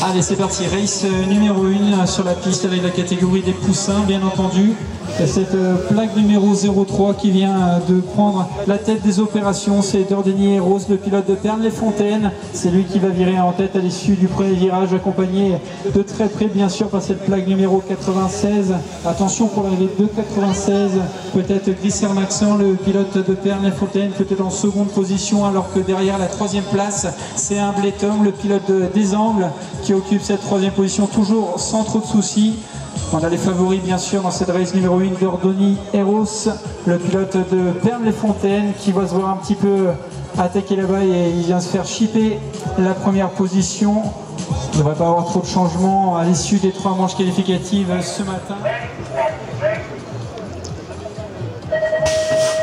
Allez, c'est parti, race numéro 1 sur la piste avec la catégorie des poussins, bien entendu. Et cette plaque numéro 03 qui vient de prendre la tête des opérations, c'est Dordenier Rose, le pilote de Pernes-les-Fontaines. C'est lui qui va virer en tête à l'issue du premier virage, accompagné de très près, bien sûr, par cette plaque numéro 96. Attention pour l'arrivée de 96, peut-être Grisser Maxent, le pilote de Pernes-les-Fontaines, peut-être en seconde position, alors que derrière la troisième place, c'est un Blétom, le pilote des Angles, qui occupe cette troisième position, toujours sans trop de soucis. On a les favoris bien sûr dans cette race numéro 1, Dordoni Eros, le pilote de Pernes-les-Fontaines, qui va se voir un petit peu attaquer là-bas et il vient se faire chipper la première position. Il ne devrait pas avoir trop de changements à l'issue des 3 manches qualificatives ce matin.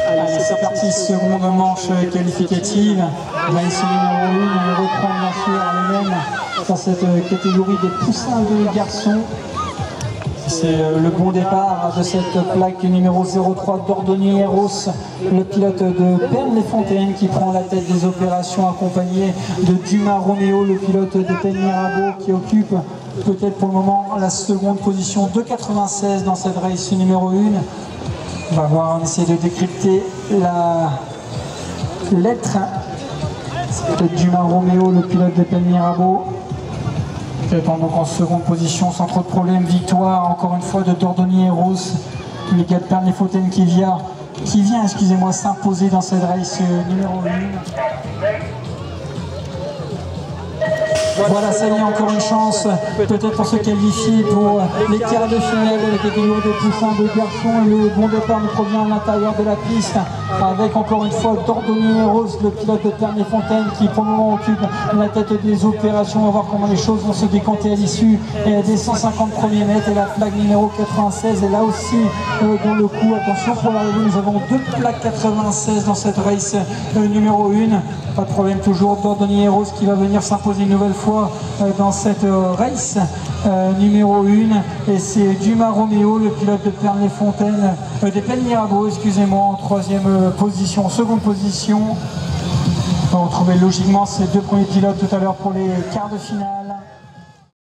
Allez, c'est parti, seconde manche qualificative. Race numéro 1, on reprend bien sûr les mêmes dans cette catégorie des poussins de garçons. C'est le bon départ de cette plaque numéro 03, Dordoni Eros, le pilote de Pernes-les-Fontaines, qui prend la tête des opérations, accompagné de Dumas Roméo, le pilote de Penn Mirabeau, qui occupe peut-être pour le moment la seconde position, 2,96 dans cette race numéro 1. On va voir, on essaie de décrypter la lettre de Dumas Roméo, le pilote de Penn Mirabeau. Donc en seconde position sans trop de problèmes, victoire encore une fois de Dordoni Eros, le gars de Pernes-les-Fontaines qui vient s'imposer dans cette race numéro 1. Voilà, ça y est, encore une chance, peut-être pour se qualifier pour les quarts de finale de la catégorie des poussins de garçons. Et le bon départ nous provient à l'intérieur de la piste, avec encore une fois Dordoni Eros, le pilote de Pernes-les-Fontaines, qui pour le moment occupe la tête des opérations. On va voir comment les choses vont se décanter à l'issue des 150 premiers mètres. Et la plaque numéro 96 est là aussi dans le coup. Attention pour l'arrivée, nous avons 2 plaques 96 dans cette race numéro 1. Pas de problème, toujours Dordoni Eros qui va venir s'imposer une nouvelle fois dans cette race numéro 1. Et c'est Dumas Roméo, le pilote de Pernes-les-Fontaines, des Penn Mirabeau, excusez-moi, en troisième position, seconde position. On va retrouver logiquement ces 2 premiers pilotes tout à l'heure pour les quarts de finale.